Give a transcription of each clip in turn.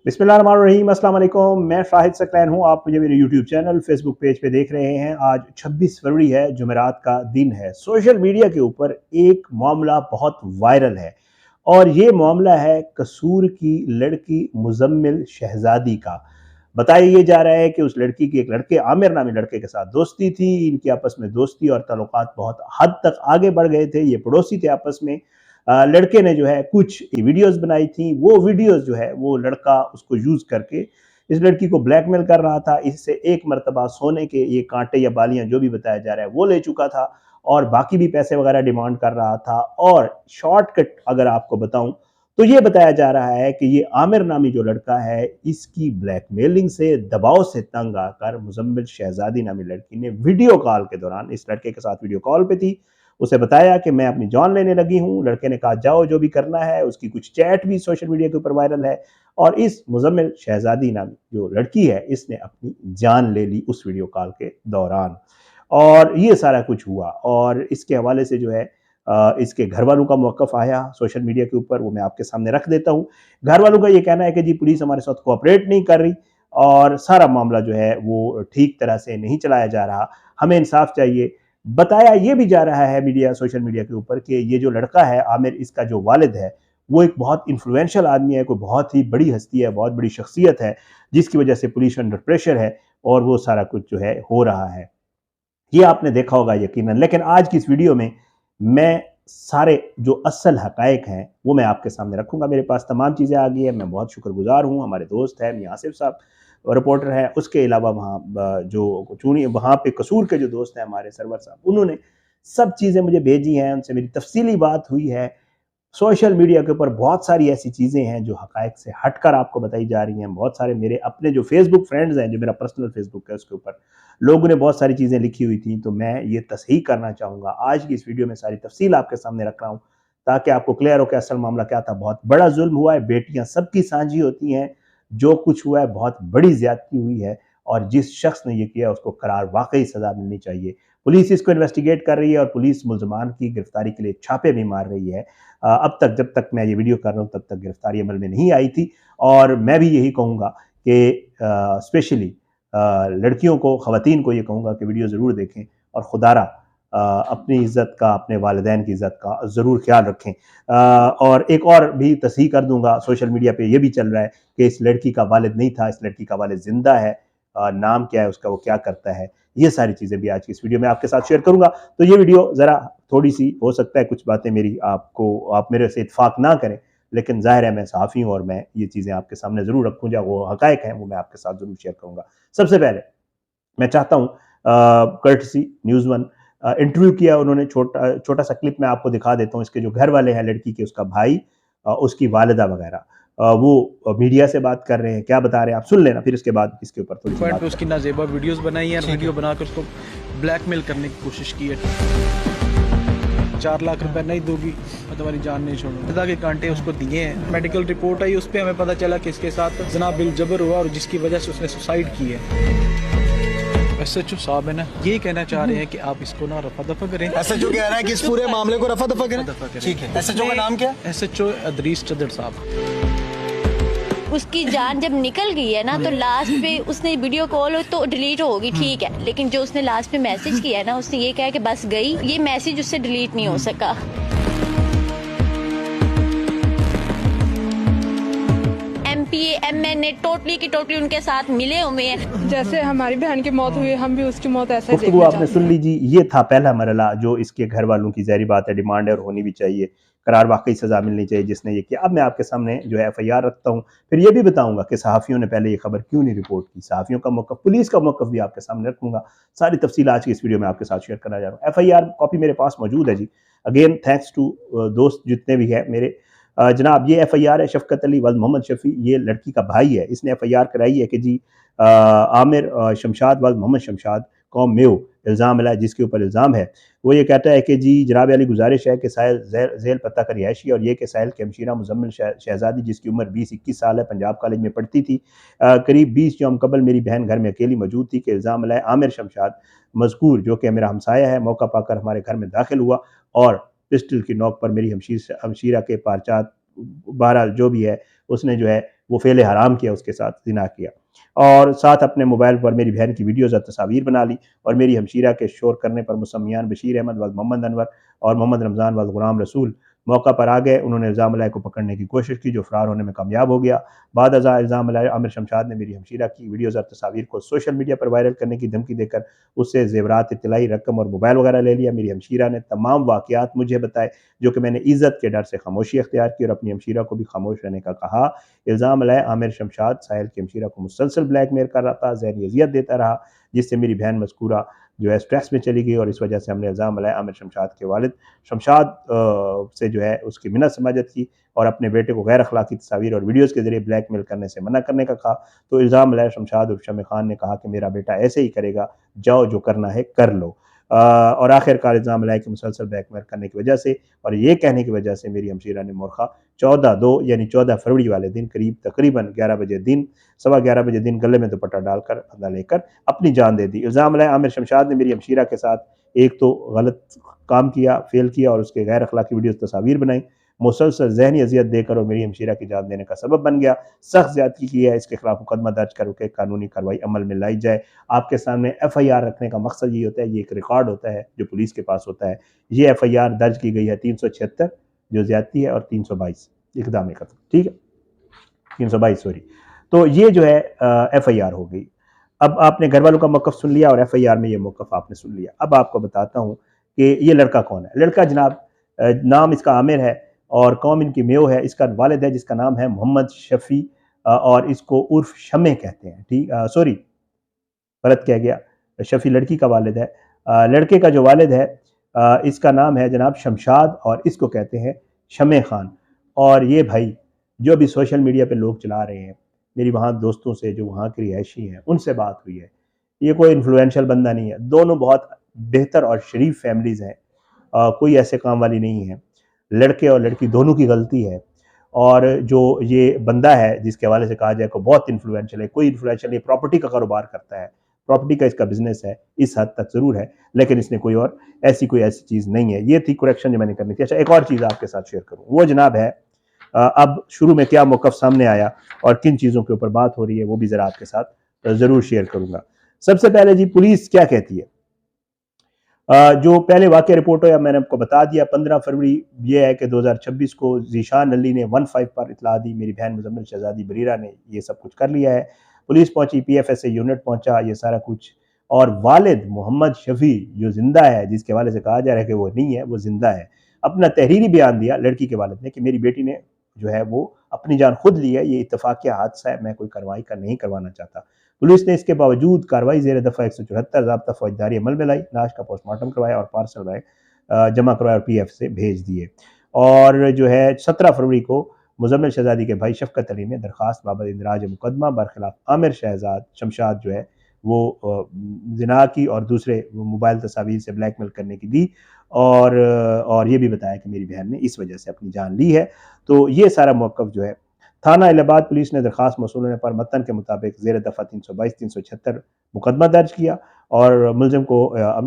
बिस्मिल्लाहिर्रहमानिर्रहीम, अस्सलाम वालेकुम। मैं शाहिद सकलैन हूँ। आप मुझे मेरे यूट्यूब चैनल, फेसबुक पेज पे देख रहे हैं। आज 26 फरवरी है, जुमेरात का दिन है। सोशल मीडिया के ऊपर एक मामला बहुत वायरल है और ये मामला है कसूर की लड़की मुजम्मिल शहजादी का। बताया ये जा रहा है कि उस लड़की की एक लड़के आमिर नामी लड़के के साथ दोस्ती थी। इनकी आपस में दोस्ती और ताल्लुकात बहुत हद तक आगे बढ़ गए थे। ये पड़ोसी थे आपस में। लड़के ने जो है कुछ वीडियोस बनाई थी। वो वीडियोस जो है वो लड़का उसको यूज करके इस लड़की को ब्लैकमेल कर रहा था। इससे एक मरतबा सोने के ये कांटे या बालियां जो भी बताया जा रहा है वो ले चुका था और बाकी भी पैसे वगैरह डिमांड कर रहा था। और शॉर्टकट अगर आपको बताऊं तो ये बताया जा रहा है कि ये आमिर नामी जो लड़का है इसकी ब्लैकमेलिंग से, दबाव से तंग आकर मुजम्मिल शहजादी नामी लड़की ने वीडियो कॉल के दौरान, इस लड़के के साथ वीडियो कॉल पे थी, उसे बताया कि मैं अपनी जान लेने लगी हूँ। लड़के ने कहा जाओ जो भी करना है। उसकी कुछ चैट भी सोशल मीडिया के ऊपर वायरल है और इस मुजम्मिल शहजादी नामी जो लड़की है इसने अपनी जान ले ली उस वीडियो कॉल के दौरान। और ये सारा कुछ हुआ और इसके हवाले से जो है इसके घर वालों का मौक़िफ़ आया सोशल मीडिया के ऊपर, वो मैं आपके सामने रख देता हूँ। घर वालों का ये कहना है कि जी पुलिस हमारे साथ कोऑपरेट नहीं कर रही और सारा मामला जो है वो ठीक तरह से नहीं चलाया जा रहा, हमें इंसाफ चाहिए। बताया ये भी जा रहा है मीडिया, सोशल मीडिया के ऊपर कि ये जो लड़का है आमिर, इसका जो वालिद है वो एक बहुत इन्फ्लुएंशियल आदमी है, कोई बहुत ही बड़ी हस्ती है, बहुत बड़ी शख्सियत है, जिसकी वजह से पुलिस अंडर प्रेशर है और वो सारा कुछ जो है हो रहा है। ये आपने देखा होगा यकीनन। लेकिन आज की इस वीडियो में मैं सारे जो असल हकायक हैं वो मैं आपके सामने रखूंगा। मेरे पास तमाम चीज़ें आ गई है, मैं बहुत शुक्रगुजार हूँ। हमारे दोस्त हैं मियां आसिफ साहब, रिपोर्टर है, उसके अलावा वहाँ जो चूनी वहाँ पे कसूर के जो दोस्त हैं हमारे सरवर साहब, उन्होंने सब चीज़ें मुझे भेजी हैं, उनसे मेरी तफसीली बात हुई है। सोशल मीडिया के ऊपर बहुत सारी ऐसी चीज़ें हैं जो हकायक से हटकर आपको बताई जा रही हैं। बहुत सारे मेरे अपने जो फेसबुक फ्रेंड्स हैं, जो मेरा पर्सनल फेसबुक है उसके ऊपर लोगों ने बहुत सारी चीज़ें लिखी हुई थी, तो मैं ये तस्हीह करना चाहूँगा। आज की इस वीडियो में सारी तफसील आपके सामने रख रहा हूँ ताकि आपको क्लियर हो कि असल मामला क्या था। बहुत बड़ा जुल्म हुआ है, बेटियाँ सबकी साझी होती हैं। जो कुछ हुआ है बहुत बड़ी ज्यादती हुई है और जिस शख्स ने ये किया उसको करार वाकई सजा मिलनी चाहिए। पुलिस इसको इन्वेस्टिगेट कर रही है और पुलिस मुल्ज़मान की गिरफ्तारी के लिए छापे भी मार रही है। अब तक, जब तक मैं ये वीडियो कर रहा हूँ, तब तक गिरफ्तारी अमल में नहीं आई थी। और मैं भी यही कहूँगा कि स्पेशली लड़कियों को, ख़वातीन को ये कहूँगा कि वीडियो ज़रूर देखें और खुदारा अपनी इज़्ज़त का, अपने वालिदैन की इज़्ज़त का ज़रूर ख्याल रखें। और एक और भी तस्हीह कर दूँगा, सोशल मीडिया पे ये भी चल रहा है कि इस लड़की का वालिद नहीं था, इस लड़की का वालिद ज़िंदा है। नाम क्या है उसका, वो क्या करता है, ये सारी चीज़ें भी आज की इस वीडियो में आपके साथ शेयर करूँगा। तो ये वीडियो ज़रा थोड़ी-सी, हो सकता है कुछ बातें मेरी आप मेरे से इत्तेफ़ाक ना करें, लेकिन ज़ाहिर है मैं सहाफ़ी हूँ और मैं ये चीज़ें आपके सामने ज़रूर रखूँ, जो वो हक़ाइक़ हैं वो मैं आपके साथ ज़रूर शेयर करूँगा। सबसे पहले मैं चाहता हूँ कर्टसी न्यूज़ वन इंटरव्यू किया उन्होंने, छोटा सा क्लिप मैं आपको दिखा देता हूँ। इसके जो घर वाले हैं लड़की के, उसका भाई, उसकी वालिदा वगैरह, वो मीडिया से बात कर रहे हैं, क्या बता रहे हैं आप सुन लेना, फिर उसके बाद इसके ऊपर थोड़ी सी बात पे उसकी नाजेबा वीडियोस बनाई है, वीडियो बनाकर उसको ब्लैकमेल करने की कोशिश की है। 4 लाख रुपए नहीं दोगी मैं तुम्हारी जान नहीं छोड़ूंगा। खुदा के कांटे उसको दिए हैं। मेडिकल रिपोर्ट आई, उस पर हमें पता चला कि इसके साथ जना बिल जबर हुआ और जिसकी वजह से उसने सुसाइड की है। एसएचओ साहब है ना, यही कहना चाह रहे हैं कि आप इसको ना रफा दफा करें। एसएचओ कह रहा है कि इस पूरे मामले को रफा दफा करें। ठीक है, एसएचओ का नाम क्या है? एसएचओ अदरीस चदर साहब। उसकी जान जब निकल गई है ना, तो लास्ट पे उसने वीडियो कॉल तो डिलीट होगी, ठीक है, लेकिन जो उसने लास्ट पे मैसेज किया है ना, उसने ये कहा कि बस गई, ये मैसेज उससे डिलीट नहीं हो सका। एमपीए एमएनए टोटली की टोटली उनके साथ मिले हुए हैं। जैसे हमारी बहन की मौत हुई, हम भी उसकी मौत ऐसे ही गुफ्तगू आपने सुन लीजिए। ये था पहला मरला जो इसके घर वालों की, ज़ाहिर बात है, डिमांड है और होनी भी चाहिए। करार वाकई सजा मिलनी चाहिए जिसने ये किया। अब मैं आपके सामने जो है एफआईआर रखता हूँ, फिर ये भी बताऊंगा कि सहाफ़ियों ने पहले ये खबर क्यों नहीं रिपोर्ट की, सहाफ़ियों का मौक़िफ़, पुलिस का मौक़िफ़ भी आपके सामने रखूंगा। सारी तफसील आज की इस वीडियो में आपके साथ शेयर करना जा रहा हूँ। एफआईआर कॉपी मेरे पास मौजूद है जी। अगेन थैंक्स टू दोस्त जितने भी है मेरे। जनाब ये एफआईआर है शफकत अली वल्द मोहम्मद शफी, ये लड़की का भाई है, इसने एफआईआर कराई है कि जी आमिर शमशाद वल्द मोहम्मद शमशाद कौम मेव इल्ज़ाम मिला है, जिसके ऊपर इल्ज़ाम है वो ये कहता है कि जी जनाब अली गुजारिश है कि साहिल झेल पत्ता का रिहायशी और ये कि साहिल की हमशीरा मुजम्मिल शहजादी, जिसकी उम्र 20-21 साल है, पंजाब कॉलेज में पढ़ती थी। करीब 20 यौम कबल मेरी बहन घर में अकेली मौजूद थी कि इल्ज़ाम मिला है आमिर शमशाद मजकूर, जो कि मेरा हमसाया है, मौका पाकर हमारे घर में दाखिल हुआ और पिस्टल की नोक पर मेरी हमशीरा के पारचात, बहरहाल जो भी है, उसने जो है वो फेल हराम किया, उसके साथ जिना किया। और साथ अपने मोबाइल पर मेरी बहन की वीडियोज़ और तस्वीर बना ली और मेरी हमशीरा के शोर करने पर मुसम्मियान बशीर अहमद व मोहम्मद अनवर और मोहम्मद रमज़ान व गुलाम रसूल मौका पर आ गए। उन्होंने इल्ज़ाम को पकड़ने की कोशिश की, जो फ़रार होने में कामयाब हो गया। बाद अज़ा इल्ज़ाम आमिर शमशाद ने मेरी हमशीरा की वीडियोज़ और तस्वीर को सोशल मीडिया पर वायरल करने की धमकी देकर उससे ज़ेवरात, इत्तलाई रकम और मोबाइल वगैरह ले लिया। मेरी हमशीरा ने तमाम वाक़यात मुझे बताए, जो कि मैंने इज़्ज़त के डर से खामोशी अख्तियार की और अपनी हमशीरा को भी खामोश रहने का कहा। इल्ज़ाम आमिर शमशाद साहिल की हमशीरा को मुसलसल ब्लैकमेल कर रहा था, ज़हनी अज़ियत देता रहा, जिससे मेरी बहन मज़कूरा जो है स्ट्रेस में चली गई और इस वजह से हमने इल्ज़ाम आमिर शमशाद के वालिद शमशाद से जो है उसकी मिन्नत समाजत की और अपने बेटे को गैर अखलाकी तस्वीर और वीडियोज़ के ज़रिए ब्लैकमेल करने से मना करने का कहा। तो इल्ज़ाम शमशाद उर्फ शमी खान ने कहा कि मेरा बेटा ऐसे ही करेगा, जाओ जो करना है कर लो। और आखिरकार इल्ज़ाम कि मुसलसल ब्लैकमेल करने की वजह से और ये कहने की वजह से मेरी हमशीरा ने मोरखा 14/2 यानी 14 फरवरी वाले दिन करीब तकरीबन 11 बजे दिन, सवा 11 बजे दिन गले में दुपट्टा डालकर बदला लेकर अपनी जान दे दी। इल्ज़ाम आमिर शमशाद ने मेरी हमशीरा के साथ एक तो गलत काम किया, फेल किया और उसके गैर अखलाकी वीडियोज़ तस्वीर बनाई, मुसलसल ज़हनी अज़ियत देकर और मेरी हमशीरा की जान देने का सबब बन गया। सख्त ज़्यादती की है, इसके खिलाफ मुकदमा दर्ज करके कानूनी कार्रवाई अमल में लाई जाए। आपके सामने FIR रखने का मकसद ये होता है, ये एक रिकॉर्ड होता है जो पुलिस के पास होता है। ये FIR दर्ज की गई है 376 जो ज़्यादती है और 322 इक़दाम कत्ल, ठीक है, 322 सॉरी। तो ये जो है FIR हो गई। अब आपने घर वालों का मौक़िफ़ सुन लिया और FIR में ये मौक़िफ़ आपने सुन लिया। अब आपको बताता हूँ कि ये लड़का कौन है। लड़का जनाब नाम इसका आमिर है और कौम इनकी मेयो है। इसका वालिद है जिसका नाम है मोहम्मद शफ़ी और इसको उर्फ शमे कहते हैं, ठीक, सॉरी गलत कह गया, शफ़ी लड़की का वालिद है। लड़के का जो वालिद है इसका नाम है जनाब शमशाद और इसको कहते हैं शमे खान। और ये भाई जो अभी सोशल मीडिया पे लोग चला रहे हैं, मेरी वहाँ दोस्तों से जो वहाँ के रिहायशी हैं उनसे बात हुई है, ये कोई इन्फ्लुएंशियल बंदा नहीं है। दोनों बहुत बेहतर और शरीफ फैमिलीज़ हैं, कोई ऐसे काम वाली नहीं है। लड़के और लड़की दोनों की गलती है। और जो ये बंदा है जिसके हवाले से कहा जाए को बहुत इन्फ्लुएंशियल है, कोई इन्फ्लुएंशियल नहीं, प्रॉपर्टी का कारोबार करता है, प्रॉपर्टी का इसका बिजनेस है, इस हद तक ज़रूर है, लेकिन इसने कोई ऐसी चीज़ नहीं है। ये थी करेक्शन जो मैंने करनी थी। अच्छा, एक और चीज़ आपके साथ शेयर करूँ, वो जनाब है अब शुरू में क्या मौक़िफ़ सामने आया और किन चीज़ों के ऊपर बात हो रही है वो भी ज़रा आपके साथ ज़रूर शेयर करूँगा। सबसे पहले जी पुलिस क्या कहती है। जो पहले वाक़या रिपोर्ट हो या मैंने आपको बता दिया, 15 फरवरी ये है कि 2026 को ज़ीशान अली ने 15 पर इतला दी। मेरी बहन मुज़म्मिल शहज़ादी बरीरा ने ये सब कुछ कर लिया है। पुलिस पहुंची, PFSA यूनिट पहुंचा, ये सारा कुछ। और वालिद मोहम्मद शफ़ी जो ज़िंदा है, जिसके हवाले से कहा जा रहा है कि वो नहीं है, वो ज़िंदा है, अपना तहरीरी बयान दिया लड़की के वालिद ने कि मेरी बेटी ने जो है वो अपनी जान खुद ली है, ये इत्तफ़ाक़िया हादसा है, मैं कोई कार्रवाई का नहीं करवाना चाहता। पुलिस ने इसके बावजूद कार्रवाई ज़ेर दफ़ा 174 ज़ाब्ता फ़ौजदारी अमल में लाई, लाश का पोस्टमार्टम करवाया और पार्सल बैग जमा करवाया और PF से भेज दिए। और जो है 17 फरवरी को मुज़म्मिल शहज़ादी के भाई शफ़क़त अली ने दरख्वास्त बाबत इंदराज मुकदमा बरखिलाफ़ आमिर शमशाद जो है वो ज़िना की और दूसरे मोबाइल तस्वीर से ब्लैकमेल करने की दी और ये भी बताया कि मेरी बहन ने इस वजह से अपनी जान ली है। तो ये सारा मौक़िफ़ जो है थाना इलाहाबाद पुलिस ने दरख्वास्त मौसूल होने पर मतन के मुताबिक ज़ेर दफ़ा 322-376 मुकदमा दर्ज किया और मुलज़िम को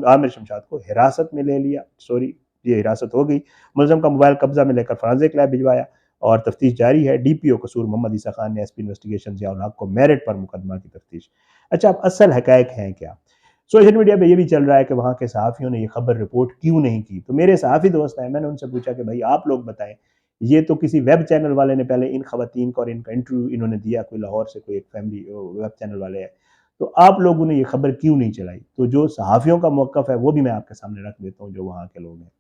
आमिर शमशाद को हिरासत में ले लिया। सॉरी, ये हिरासत हो गई। मुलज़िम का मोबाइल कब्जा में लेकर फॉरेंसिक लैब भिजवाया और तफ्तीश जारी है। DPO कसूर मोहम्मद ईसा खान ने SP इन्वेस्टिगेशन ज़ियाउल हक को मेरिट पर मुकदमा की तफ्तीश। अच्छा, अब असल हक़ाइक़ हैं क्या। सोशल मीडिया पे ये भी चल रहा है कि वहाँ के सहाफ़ियों ने ये खबर रिपोर्ट क्यों नहीं की। तो मेरे सहाफ़ी दोस्त हैं, मैंने उनसे पूछा कि भाई आप लोग बताएं, ये तो किसी वेब चैनल वाले ने पहले इन खवातीन को और इनका इंटरव्यू इन्होंने दिया, कोई लाहौर से कोई एक फैमिली वेब चैनल वाले हैं, तो आप लोगों ने ये खबर क्यों नहीं चलाई। तो जो सहाफ़ियों का मौक़िफ़ है वो भी मैं आपके सामने रख देता हूँ, जो वहाँ के लोग हैं।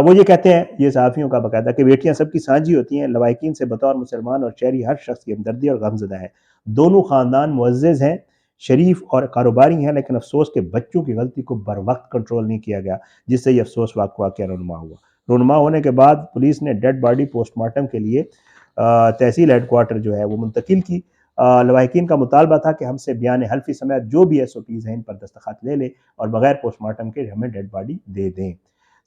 वो ये कहते हैं, ये सहाफ़ियों का बाकायदा, कि बेटियाँ सबकी साझी होती हैं, लवाकिन से बतौर मुसलमान और शहरी हर शख्स की हमदर्दी और गमज़दा है। दोनों ख़ानदान मुअज़्ज़ज़ हैं, शरीफ और कारोबारी हैं, लेकिन अफसोस के बच्चों की गलती को बर वक्त कंट्रोल नहीं किया गया, जिससे ये अफसोस वाक़या रूनुमा हुआ। रूनुमा होने के बाद पुलिस ने डेड बॉडी पोस्टमार्टम के लिए तहसील हेडक्वार्टर जो है वो मुंतकिल की। लवाहिकीन का मुतालबा था कि हमसे बयान हल्फी समेत जो भी SOPs हैं इन पर दस्तखत ले ले और बगैर पोस्टमार्टम के हमें डेड बॉडी दे दें।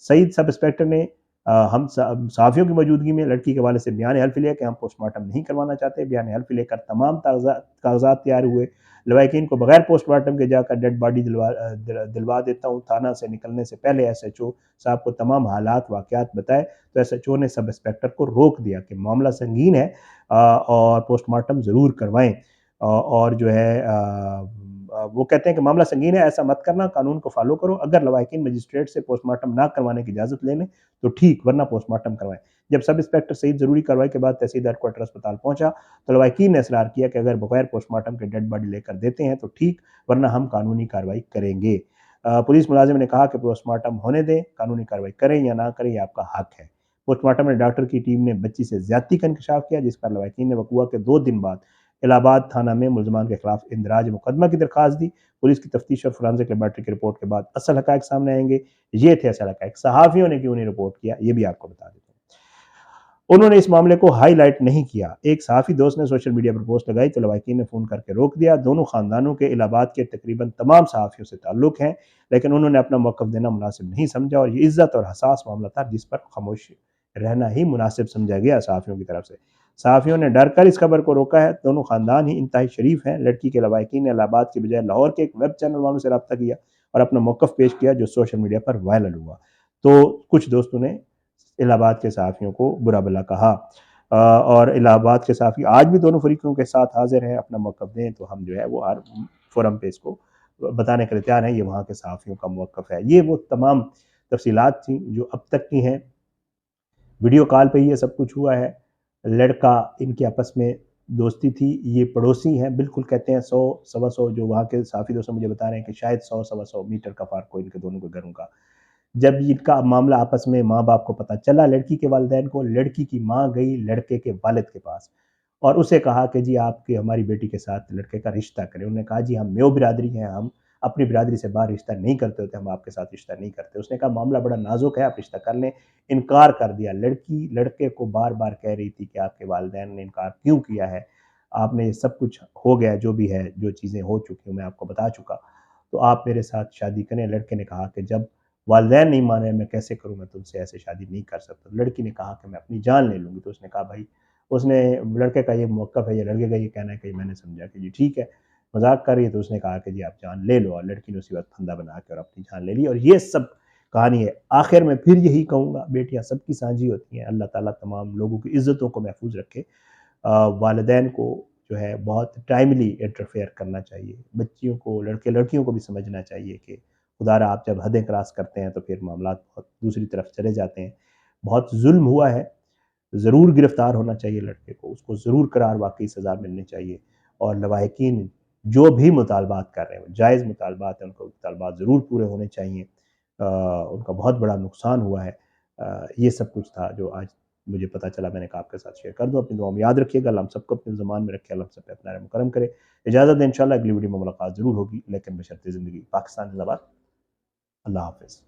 सईद सब इंस्पेक्टर ने हम सहाफ़ियों की मौजूदगी में लड़की के वाले से बयान हल्फ़ लिया कि हम पोस्टमार्टम नहीं करवाना चाहते। बयान हल्फ़ लेकर तमाम कागज़ात तैयार हुए। लवाहिकीन को बगैर पोस्टमार्टम के जाकर डेड बॉडी दिलवा देता हूँ। थाना से निकलने से पहले एसएचओ साहब को तमाम हालात वाक़यात बताए तो एसएचओ ने सब इंस्पेक्टर को रोक दिया कि मामला संगीन है और पोस्टमार्टम ज़रूर करवाएं। और जो है वो कहते हैं कि मामला संगीन है, ऐसा मत करना, कानून को फॉलो करो। अगर लवाहिकीन मजिस्ट्रेट से पोस्टमार्टम ना करवाने की इजाज़त ले लें तो ठीक, वरना पोस्टमार्टम करवाएं। जब सब इंस्पेक्टर सईद ज़रूरी कार्रवाई के बाद तहसीलदार क्वार्टर अस्पताल पहुंचा तो लवाहिकीन ने इसरार किया कि अगर बगैर पोस्टमार्टम के डेड बॉडी लेकर देते हैं तो ठीक, वरना हम कानूनी कार्रवाई करेंगे। पुलिस मुलाजिम ने कहा कि पोस्टमार्टम होने दें, कानूनी कार्रवाई करें या ना करें, ये आपका हक है। पोस्टमार्टम में डॉक्टर की टीम ने बच्ची से ज्यादती का इंकशाफ किया, जिस पर लवाहिकीन ने वक़ुआ के 2 दिन बाद इलाहाबाद थाना में मुलजमान के खिलाफ इंदराज मुकदमा की दरखास्त दी। पुलिस की तफ्तीश और फोरेंसिक लेबॉरेटरी की रिपोर्ट के बाद असल हक़ाइक़ सामने आएंगे। ये थे असल हक़ाइक़। सहाफ़ियों ने क्यों नहीं रिपोर्ट किया, ये भी आपको बता देता हूँ। उन्होंने इस मामले को हाईलाइट नहीं किया। एक सहाफ़ी दोस्त ने सोशल मीडिया पर पोस्ट लगाई तो लवाहिकीन ने फ़ोन करके रोक दिया। दोनों ख़ानदानों के इलाहाबाद के तकरीबन तमाम सहाफ़ियों से ताल्लुक़ हैं, लेकिन उन्होंने अपना मौक़िफ़ देना मुनासिब नहीं समझा और ये इज़्ज़त और हसास मामला था जिस पर खामोश रहना ही मुनासिब समझा गया सहाफ़ियों की तरफ से। सहाफ़ियों ने डर कर इस खबर को रोका है। दोनों ख़ानदान ही इंतहाई शरीफ हैं। लड़की के लवाहिकीन ने इलाहाबाद के बजाय लाहौर के एक वेब चैनल वालों से रब्ता किया और अपना मौक़िफ़ पेश किया जो सोशल मीडिया पर वायरल हुआ। तो कुछ दोस्तों ने इलाहाबाद के सहाफ़ियों को बुरा भला कहा और इलाहाबाद के सहाफ़ी आज भी दोनों फरीकों के साथ हाजिर हैं। अपना मौक़िफ़ दें तो हम जो है वो हर फोरम पे इसको बताने के लिए तैयार हैं। ये वहाँ के सहाफ़ियों का मौक़िफ़ है। ये वो तमाम तफ़सीलात थी जो अब तक की हैं। वीडियो कॉल पे ये सब कुछ हुआ है। लड़का इनकी आपस में दोस्ती थी, ये पड़ोसी हैं, बिल्कुल कहते हैं 100 सवा 100 जो वहाँ के साफ़ी दोस्त मुझे बता रहे हैं कि शायद 100 सवा 100 मीटर का फ़र्क हो इनके दोनों के घरों का। जब इनका मामला आपस में माँ-बाप को पता चला लड़की के वालिदैन को, लड़की की माँ गई लड़के के वालिद के पास और उसे कहा कि जी आपकी हमारी बेटी के साथ लड़के का रिश्ता करें। उन्होंने कहा जी हम मेयो बिरादरी हैं, हम अपनी बिरादरी से बाहर रिश्ता नहीं करते होते, हम आपके साथ रिश्ता नहीं करते। उसने कहा मामला बड़ा नाजुक है, आप रिश्ता कर लें। इनकार कर दिया। लड़की लड़के को बार-बार कह रही थी कि आपके वालिदैन ने इनकार क्यों किया है? आपने सब कुछ हो गया जो भी है, जो चीज़ें हो चुकी हैं मैं आपको बता चुका, तो आप मेरे साथ शादी करें। लड़के ने कहा कि जब वालिदैन नहीं मान रहे मैं कैसे करूँ, मैं तुमसे ऐसे शादी नहीं कर सकता। लड़की ने कहा कि मैं अपनी जान ले लूँगी। तो उसने कहा भाई, उसने लड़के का ये मौक़िफ़ है, ये लड़के का ये कहना है कि मैंने समझा कि जी ठीक है, मज़ाक कर रही है। तो उसने कहा कि जी आप जान ले लो और लड़की ने उसी वक़्त फंदा बना के और अपनी जान ले ली और ये सब कहानी है। आखिर में फिर यही कहूँगा, बेटियाँ सबकी साँझी होती हैं। अल्लाह ताला तमाम लोगों की इज़्ज़तों को महफूज़ रखे। वालिदैन को जो है बहुत टाइमली इंटरफेयर करना चाहिए। बच्चियों को, लड़के-लड़कियों को भी समझना चाहिए कि खुदारा आप जब हदें क्रॉस करते हैं तो फिर मामलात बहुत दूसरी तरफ चले जाते हैं। बहुत जुल्म हुआ है, ज़रूर गिरफ़्तार होना चाहिए लड़के को, उसको ज़रूर करार वाक़ई सज़ा मिलनी चाहिए और लवाहिकीन जो भी मुतालबात कर रहे हैं, जायज़ मुतालबात हैं, उनको मुतालबात ज़रूर पूरे होने चाहिए। उनका बहुत बड़ा नुकसान हुआ है। ये सब कुछ था जो आज मुझे पता चला, मैंने कहा आपके साथ शेयर कर दूँ। अपनी दुआ में याद रखिएगा, अल्लाह हम सबको अपने ज़मान में रखे, अल्लाह हम सब पे अपना रहम करम करे। इजाज़त दें, इंशाअल्लाह अगली वीडियो में मुलाकात ज़रूर होगी, लेकिन बशर्ते ज़िंदगी। पाकिस्तान ज़िंदाबाद। अल्लाह हाफ़िज़।